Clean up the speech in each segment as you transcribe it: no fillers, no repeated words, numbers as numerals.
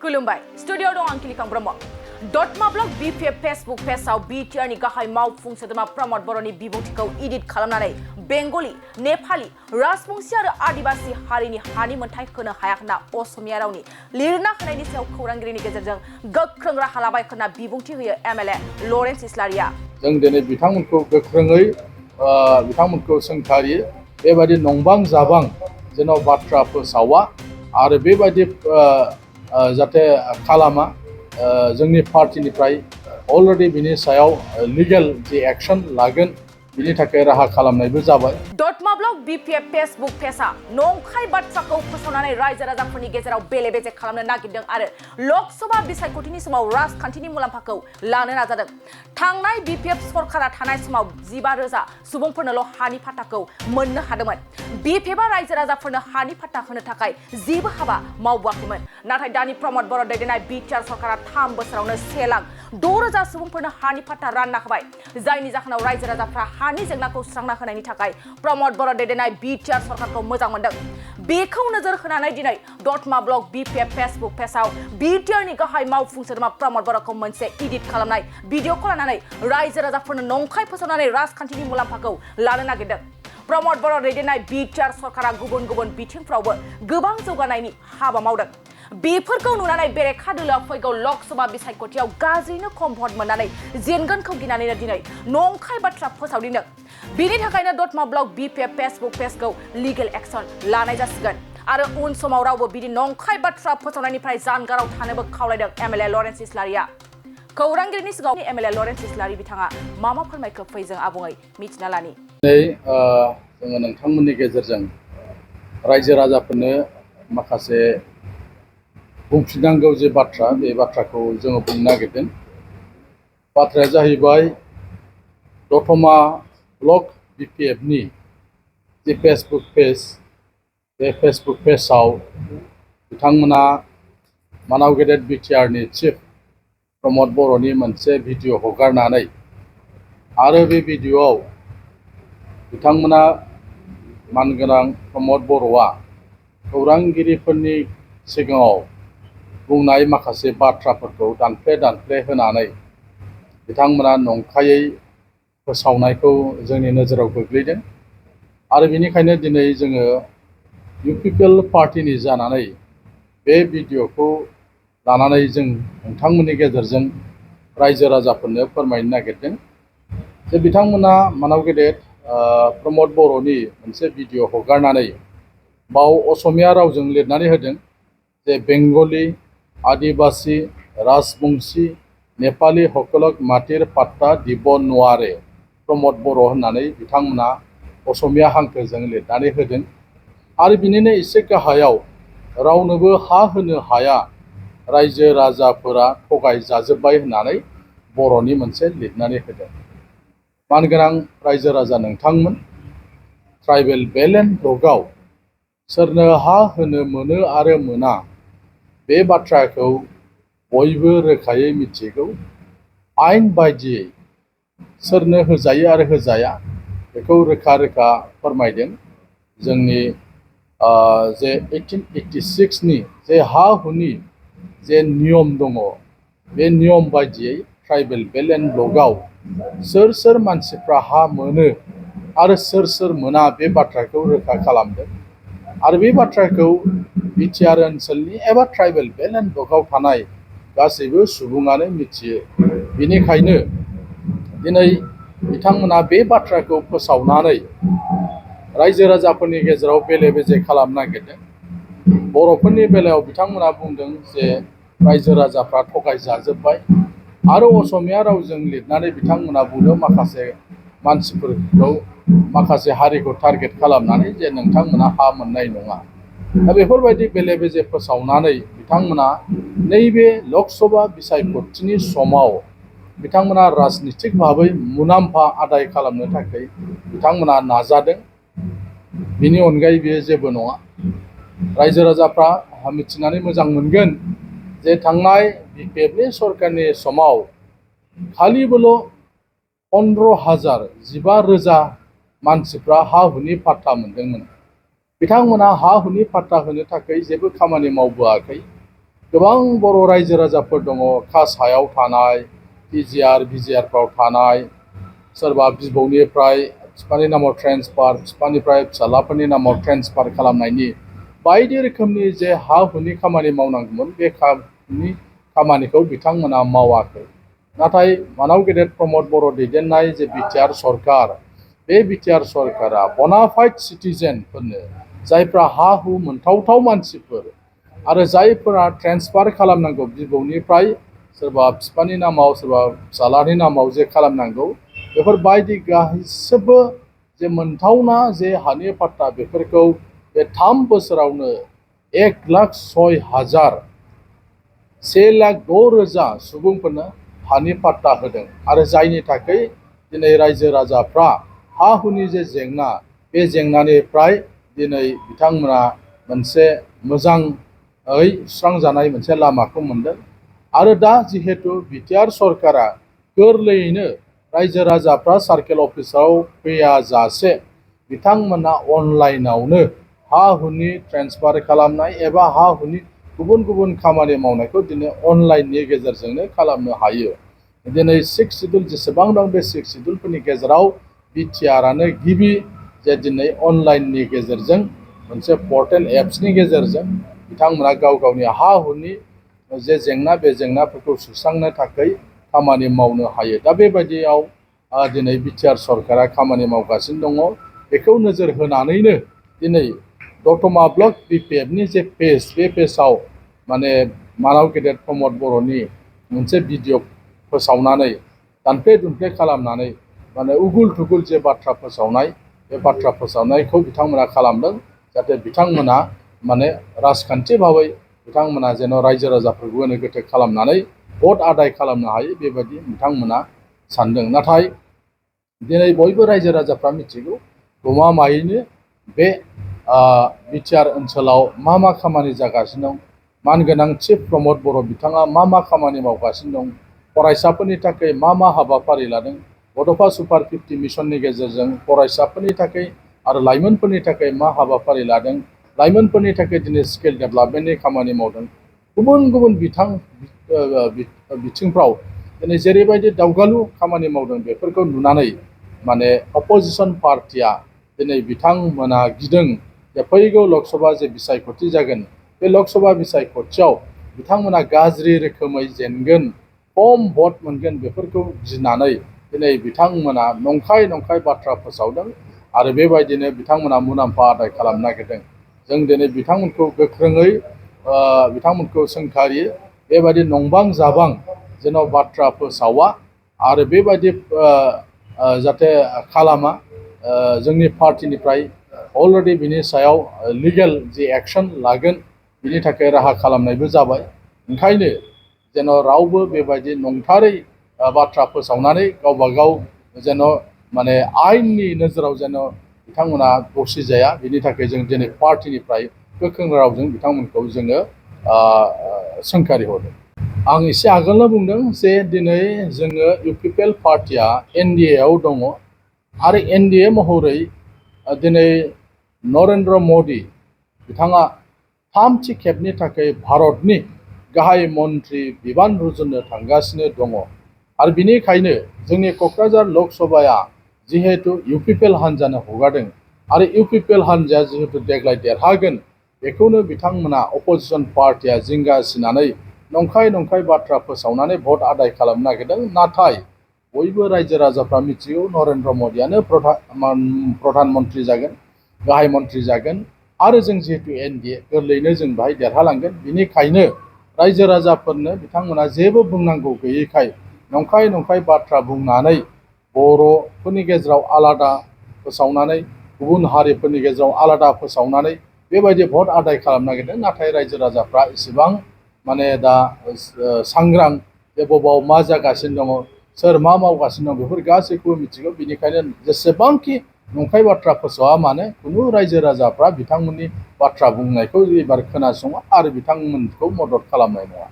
खुलुमबाय स्टुडियो दं आं किलिकां ब्रह्म डटमा ब्लग BPF फेसबुक पेजआव BTR नि गाहाय मावफुं सोद्रोमा प्रमद बर'नि बिबुंथिखौ एडिट खालामनानै बेंगली नेपाली राजबंशी आरो आदिवासी हारिनि हानि मोनथाय होनो हायाखैना असमिया रावनि लिरना होनायनि सायाव खौरांगिरिनि गेजेरजों गोख्रों राहा लाबाय होनना बिबुंथि होयो MLA लरेन्स इस्लारिया जों दिनै बिथांमोनखौ गोख्रोङै बिथांमोनखौ सोंखारियो बेबायदि नंबां जाबां जेन' बाथ्रा फोसावा आरो बेबायदि जाहाथे खालामा जोंनि पार्टिनिफ्राय अलरेडि बिनि सायाव लिगेल जि एक्शन लागोन बिनि थाखाय राहा खालामनायबो जाबाय डटमा ब्लग BPF फेसबुक पेजआ नंखाय बाथ्राखौ फोसावनानै रायजो राजाफोरनि गेजेराव बेले-बेजे खालामनो नागिरदों आरो लकसभा बिसायख'थिनि समाव राजखान्थिनि मुलाम्फाखौ लानो नाजादों थांनाय BPF सरकारा थानाय समाव 15,000 सुबुंफोरनोल' हानि फाट्टाखौ मोननो हादोंमोन BPFआ रायजो राजाफोरनो हानि फाट्टा होनो थाखाय जेबो हाबा मावबोआखैमोन नाथाय दानि प्रमद बर' दैदेननाय BTR सरकारा 3 बोसोरावनो 1,06,000 सुबुंफोरनो हानि फाट्टा रानना होबाय जायनि जाहोनाव रायजो राजाफ्रा हानि जेंनाखौ सुस्रांना होनायनि थाखाय प्रमद बर' दैदेननाय BTR सरकारखौ मोजां मोनदों बेखौ नोजोर होनानै दिनै डटमा ब्लग BPF फेसबुक पेजआव BTR नि गाहाय मावफुं सोद्रोमा प्रमद बर'खौ मोनसे एडिट खालामनाय भिडिअखौ लानानै रायजो राजाफोरनो नंखाय फोसावनानै राजखान्थिनि मुलाम्फाखौ लानो नागिरदों प्रमद बर' दैदेननाय BTR सरकारा गुबुन गुबुन बिथिंफ्रावबो गोबां जौगानायनि हाबा मावदों बेफोरखौ नुनानै बेरेखा दोलोआ फैगौ लकसभा बिसायख'थियाव गाज्रिनो खम भट मोननानै जेनगोनखौ गिनानैनो दिनै नंखाय बाथ्रा फोसावदिंदों बिनि थाखायनो डटमा ब्लग BPF फेसबुक पेजखौ लिगेल एक्शन लानाय जासिगोन आरो उन समाव रावबो बिदि नंखाय बाथ्रा फोसावनायनिफ्राय जानगाराव थानोबो खावलायदों MLA लरेन्स इस्लारिया खौरांगिरिनि सिगाङाव MLA लरेन्स इस्लारि बिथाङा मा फोरमायखो फै जों आबुङै मिथिना लानि जोङो नोंथांमोननि गेजेरजों रायजो राजाफोरनो माखासे बुंफिननांगौ जे बाथ्रा बे बाथ्राखौ जोङो बुंनो नागिरदों बाथ्राया जाहैबाय दतमा ब्लग BPF नि जे फेसबुक पेज बे फेसबुक पेजआव बिथांमोना मानाव गेदेर BTR नि चिफ प्रमद बर'नि मोनसे भिडिअ हगारनानै आरो बे भिडिअआव बिथांमोना मानगोनां प्रमद बर'आ खौरांगिरिफोरनि सिगाङाव बुंनाय माखासे बाथ्राफोरखौ दानफ्ले होनानै बिथांमोना नंखायै फोसावनायखौ जोंनि नोजोराव गोग्लैदों आरो बेनिखायनो दिनै जोङो UPPL पार्टिनि जानानै बे भिडिअखौ लानानै जों नोंथांमोननि गेजेरजों रायजो राजाफोरनो फोरमायनो नागिरदों जे बिथांमोना मानाव गेदेर प्रमद बर'नि मोनसे भिडिअ हगारनानै बाव असमिया रावजों लिरनानै होदों जे बेंगली आदिवासी राजबंशी नेपाली हकलक माटिर पाट्टा दिब नवारे प्रमद बर' होननानै बिथांमोना असमिया हांखोजों लिरनानै होदों आरो बिनिनो एसे गाहायाव रावनोबो हा होनो हाया रायजो राजाफोरा थगाय जाजोब्बाय होननानै बर'नि मोनसे लिरनानै होदों मानगोनां रायजो राजा नोंथांमोन ट्राइबेल बेलेन्ड ब्लकआव सोरनो हा होनो मोनो आरो मोना बे बाथ्राखौ बयबो रोखायै मिथिगौ आयेन बायदियै सोरनो होजायो आरो होजाया बेखौ रोखा फोरमायदों जोंनि जे 1886 नि जे हा हुनि जे नियम दङ बे नियम बायदियै ट्राइबेल बेलेन्ड ब्लकआव सोर मानसिफ्रा हा मोनो आरो सोर मोना बे बाथ्राखौ रोखा खालामदों आरो बे बाथ्राखौ BTR ओनसोलनि एबा ट्राइबेल बेलेन्ड ब्लकआव थानाय गासैबो सुबुङानो मिथियो बेनिखायनो दिनै बिथांमोना बे बाथ्राखौ फोसावनानै रायजो राजाफोरनि गेजेराव बेले-बेजे खालामनो नागिरदों बर'फोरनि बेलायाव बिथांमोना बुंदों जे रायजो राजाफ्रा थगाय जाजोब्बाय आरो असमिया रावजों लिरनानै बिथांमोना बुंदों माखासे मानसिफोरखौ माखासे हारिखौ टारगेट खालामनानै जे नोंथांमोना हा मोननाय नङा दा बेफोरबायदि बेले-बेजे फोसावनानै बिथांमोना नैबे लकसभा बिसायख'थिनि समाव बिथांमोना राजनितिक भाबै मुलाम्फा आदाय खालामनो थाखाय बिथांमोना नाजादों बिनि अनगायै बेयो जेबो नङा रायजो राजाफ्रा मिथिनानै मोजां मोनगोन जे थांनाय BPF नि सरकारनि समाव खालिबोल' 15,000 15,000 मानसिफ्रा हा हुनि पाट्टा मोनदोंमोन बिथांमोना हा हुनि पाट्टा होनो थाखाय जेबो खामानि मावबोआखै गोबां बर' रायजो राजाफोर दङ कासायाव थानाय पिजिआर बिजिआरफ्राव थानाय सोरबा बिबौनिफ्राय बिफानि नामाव ट्रेन्सफार बिफानिफ्राय फिसाज्लाफोरनि नामाव ट्रेन्सफार खालामनायनि बायदि रोखोमनि जे हा हुनि खामानि मावनांगौमोन बे खामानिखौ बिथांमोना मावाखै नाथाय मानाव गेदेर प्रमद बर' दैदेननाय जे बिटिआर सरकार बे बिटिआर सरकारा बनाफाइड सिटिजेनफोरनो जायफ्रा हा हु मोनथावथाव मानसिफोर आरो जायफोरा ट्रेन्सफार खालामनांगौ बिबौनिफ्राय सोरबा बिफानि नामाव सोरबा फिसाज्लानि नामाव जे खालामनांगौ बेफोर बायदि गासिबो जे मोनथावना जे हानि पाट्टा बेफोरखौ बे 3 बोसोरावनो 1,06,000 1,06,000 सुबुंफोरनो हानि पाट्टा होदों आरो जायनि थाखाय दिनै रायजो राजाफ्रा हा हुनि जे जेंना बे जेंनानिफ्राय दिनै बिथांमोना मोनसे मोजाङै सुस्रांजानाय मोनसे लामाखौ मोनदों आरो दा जिहेतु बिटिआर सरकारा गोरलैयैनो रायजो राजाफ्रा सार्केल अफिसाव फैयाजासे बिथांमोना अनलाइनावनो हा हुनि ट्रेन्सफार खालामनाय एबा हा हुनि गुबुन गुबुन खामानि मावनायखौ दिनै अनलाइननि गेजेरजोंनो खालामनो हायो दिनै 6 सिडुल जेसेबां दं बे 6 सिडुलफोरनि गेजेराव बिटिआरआनो गिबि जे दिनै अनलाइननि गेजेरजों मोनसे पर्टेल एप्सनि गेजेरजों बिथांमोना गाव गावनि हा हुनि जे जेंना बे जेंनाफोरखौ सुस्रांनो थाखाय खामानि मावनो हायो दा बेबायदियाव दिनै बिटिआर सरकारा खामानि मावगासिनो दङ बेखौ नोजोर होनानैनो दिनै दतमा ब्लक बिपिएफनि जे पेज बे पेजआव माने मानाव गेदेर प्रमद बर'नि मोनसे भिडिअ फोसावनानै दानफ्ले दुनफ्ले खालामनानै माने उगुल थुगुल जे बाथ्रा फोसावनाय बे बाथ्रा फोसावनायखौ बिथांमोना खालामदों जाहाथे बिथांमोना माने राजखान्थि भाबै बिथांमोना जेन' रायजो राजाफोरखौ गोनो गोथो खालामनानै भट आदाय खालामनो हायो बेबायदि बिथांमोना सानदों नाथाय दिनै बयबो रायजो राजाफ्रा मिथिगौ गमामायैनो बे बिटिआर ओनसोलाव मा खामानि जागासिनो दं मानगोनां चिफ प्रमद बर' बिथाङा मा खामानि मावगासिनो दं फरायसाफोरनि थाखाय मा हाबाफारि लादों बड'फा सुपार 50 मिशननि गेजेरजों फरायसाफोरनि थाखाय आरो लाइमोनफोरनि थाखाय मा हाबाफारि लादों लाइमोनफोरनि थाखाय दिनै स्किल डेभेलपमेन्टनि खामानि मावदों गुबुन गुबुन बिथिंफ्राव दिनै जेरैबायदि दावगालु खामानि मावदों बेफोरखौ नुनानै माने अपोजिसन पार्टिया दिनै बिथांमोना गिदों जे फैगौ लकसभा जे बिसायख'थि जागोन बे लकसभा बिसायख'थियाव बिथांमोना गाज्रि रोखोमै जेनगोन खम भट मोनगोन बेफोरखौ गिनानै दिनै बिथांमोना नंखाय बाथ्रा फोसावदों आरो बेबायदिनो बिथांमोना मुलाम्फा आदाय खालामनो नागिरदों जों दिनै बिथांमोनखौ गोख्रोङै बिथांमोनखौ सोंखारियो बेबायदि नंबां जाबां जेन' बाथ्रा फोसावा आरो बेबायदि जाहाथे खालामा जोंनि पार्टिनिफ्राय अलरेडि बिनि सायाव लिगेल जि एक्सन लागोन बिनि थाखाय राहा खालामनायबो जाबाय ओंखायनो जेन' रावबो बेबायदि नंथारै बाथ्रा फोसावनानै गावबा गाव जेन' माने आयेननि नोजोराव जेन' बिथांमोना दसि जाया बिनि थाखाय जों दिनै पार्टिनिफ्राय गोख्रों रावजों बिथांमोनखौ जोङो सोंखारि हरदों आं एसे आगोलनो बुंदों जे दिनै जोङो इउपिपिएल पार्टिया एनडिएआव दङ आरो एनडिए महरै दिनै नरेन्द्र मदि बिथाङा 3थि खेबनि थाखाय भारतनि गाहाय मन्त्रि बिबान रुजुननो थांगासिनो दङ आरो बिनिखायनो जोंनि क'क्राझार लकसभाया जिहेतु इउपिपिएल हान्जानो हगारदों आरो इउपिपिएल हान्जाया जिहेतु देग्लाय देरहागोन बेखौनो बिथांमोना अपोजिसन पार्टिया जिंगासिनानै नंखाय बाथ्रा फोसावनानै भट आदाय खालामनो नागिरदों नाथाय बयबो रायजो राजाफ्रा मिथिगौ नरेन्द्र मदियानो प्रधान मन्त्रि जागोन गाहाय मन्त्रि जागोन आरो जों जिहेतु एनडिए गोरलैयैनो जों बाहाय देरहालांगोन बिनिखायनो रायजो राजाफोरनो बिथांमोना जेबो बुंनांगौ गैयैखाय नंखाय बाथ्रा बुंनानै बर'फोरनि गेजेराव आलादा फोसावनानै गुबुन हारिफोरनि गेजेराव आलादा फोसावनानै बेबायदि भट आदाय खालामनो नागिरदों नाथाय रायजो राजाफ्रा इसेबां माने दा सांग्रां जे बबाव मा जागासिनो दङ सोर मा मावगासिनो दं बेफोर गासैखौबो मिथिगौ बिनिखायनो जेसेबांखि नंखाय बाथ्रा फोसावा मानो खुनु रायजो राजाफ्रा बिथांमोननि बाथ्रा बुंनायखौ एबार खोनासङा आरो बिथांमोनखौ मदद खालामनाय नङा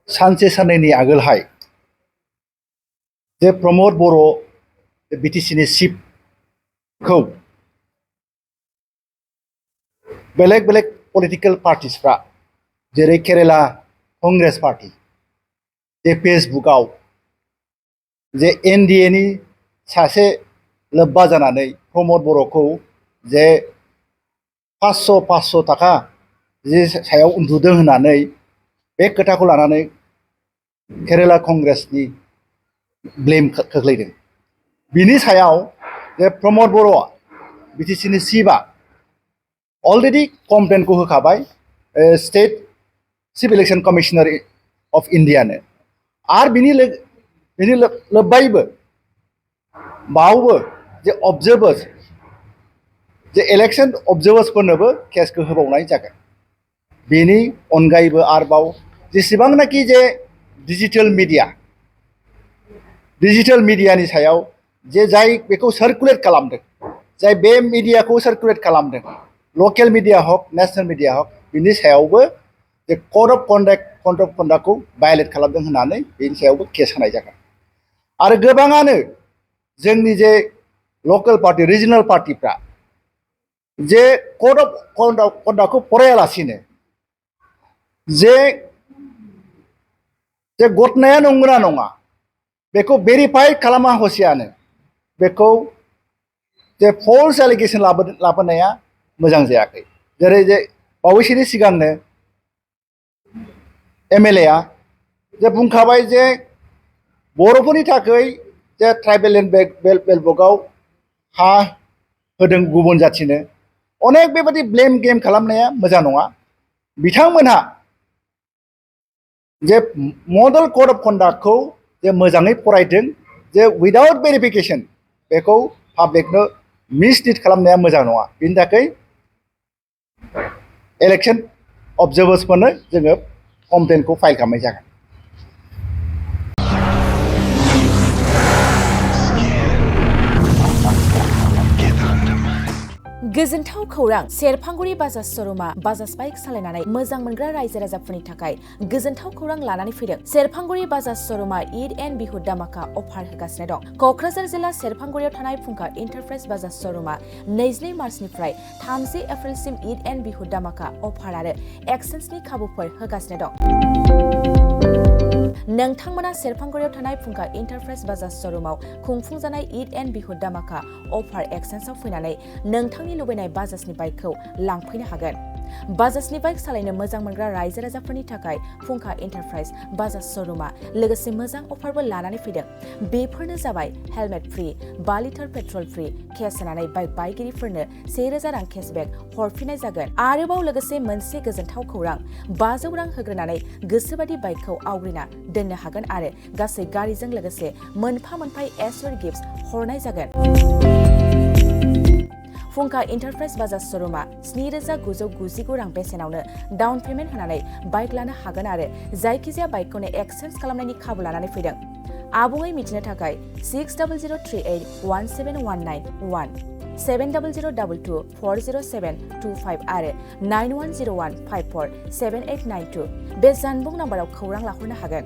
सानसे साननैनि आगोलहाय जे प्रमद बर' बिटिसिनि चिफखौ बेलेग पलिटिकेल पार्टिसफ्रा जेरै केरेला कंग्रेस पार्टी जे फेसबुकआव जे NDA नि सासे लोब्बा जानानै प्रमद बर'खौ जे 500 थाखा जे सायाव उन्दुदों होननानै बे खोथाखौ लानानै केरेला कंग्रेसनि ब्लेम खोख्लैदों। बिनि सायाव जे प्रमद बर'आ BTC नि चिफआ अलरेडि कमप्लेनखौ होखाबाय state chief election commissioner of इन्डियानो आरो बिनि लोब्बायैबो बावबो जे अबजार्भार्स जे इलेक्शन अबजार्भार्सफोरनोबो केसखौ होबावनाय जागोन। बेनि अनगायैबो आरोबाव जेसेबांनाखि जे डिजिटेल मिडियानि सायाव जे जाय बेखौ सार्कुलेट खालामदों, जाय बे मिडियाखौ सार्कुलेट खालामदों, लकेल मिडिया हक नेशनेल मिडिया हक, बिनि सायावबो जे कड अफ कन्डाक्टखौ भायलेट खालामदों होननानै बेनि सायावबो केस होनाय जागोन। आरो गोबाङानो जोंनि जे लकेल पार्टी रिजनेल पार्टीफ्रा जे कड अफ कन्डाक्टखौ फरायालासिनो जे घटनाया नंगौना नङा बेखौ भेरिफाइ खालामा हसियानो बेखौ जे फल्स एलिगेसन लाबोनाया मोजां जायाखै। जेरै जे बावैसोनि सिगांनो MLA आ जे बुंखाबाय जे बर'फोरनि थाखाय जे ट्राइबेल लेन्ड बेल्टआव हा होदों गुबुन जाथिनो, अनेक बेबादि ब्लेम गेम खालामनाया मोजां नङा। बिथांमोनहा जे मडेल कड अफ कन्डाक्टखौ जे मोजाङै फरायदों, जे उइदाउट भेरिफिकेसन बेखौ पाब्लिकनो मिसलिड खालामनाया मोजां नङा। बिनि थाखाय इलेक्शन अबजार्भार्सफोरनो जोङो कमप्लेनखौ फाइल खालामनाय जागोन। गोजोनथाव खौरां, सेरफांगुरि बाजाज श'रुमा बाजाज बाइक सालायनानै मोजां मोनग्रा रायजो राजाफोरनि थाखाय गोजोनथाव खौरां लानानै फैदों। सेरफांगुरि बाजाज श'रुमा ईद एन्ड बिहु दामाका अफार होगासिनो दं। क'क्राझार जिल्ला सेरफांगुरियाव थानाय फुंखा इन्टारप्राइज बाजाज श'रुमा 22 मार्चनिफ्राय 30 एप्रिलसिम ईद एन्ड बिहु दामाका अफार आरो एक्सचेन्जनि खाबुफोर होगासिनो दं। नोंथांमोना सेरफांगुरियाव थानाय फुंखा इन्टारप्राइज बाजाज श'रुमाव खुंफुंजानाय ईद एन्ड बिहु दामाका अफार एक्सचेन्जआव फैनानै नोंथांनि लुबैनाय बाजाजनि बाइकखौ लांफैनो हागोन। बाजाजनि बाइक सालायनो मोजां मोनग्रा रायजो राजाफोरनि थाखाय फुंखा इन्टारप्राइज बाजाज श'रुमा लोगोसे मोजां अफारबो लानानै फैदों। बेफोरनो जाबाय helmet free, 5 litre petrol free, case होनानै बाइक बायगिरिफोरनो 1000 रां केसबेक हरफिननाय जागोन। आरोबाव लोगोसे मोनसे गोजोनथाव खौरां, 500 रां होग्रोनानै गोसोबादि बाइकखौ आवग्रिना दोननो हागोन आरो गासै गारिजों लोगोसे मोनफा एसुर गिफ्ट हरनाय जागोन। फुंखा इन्टारप्राइज बाजाज श'रुमा 7999 रां बेसेनावनो डाउन पेमेन्ट होनानै बाइक लानो हागोन आरो जायखिजाया बाइकखौनो एक्सचेन्ज खालामनायनि खाबु लानानै फैदों। आबुङै मिथिनो थाखाय 6003817191 7002240725 आरो 9101547892 बे जानबुं नाम्बाराव खौरां लाहरनो हागोन।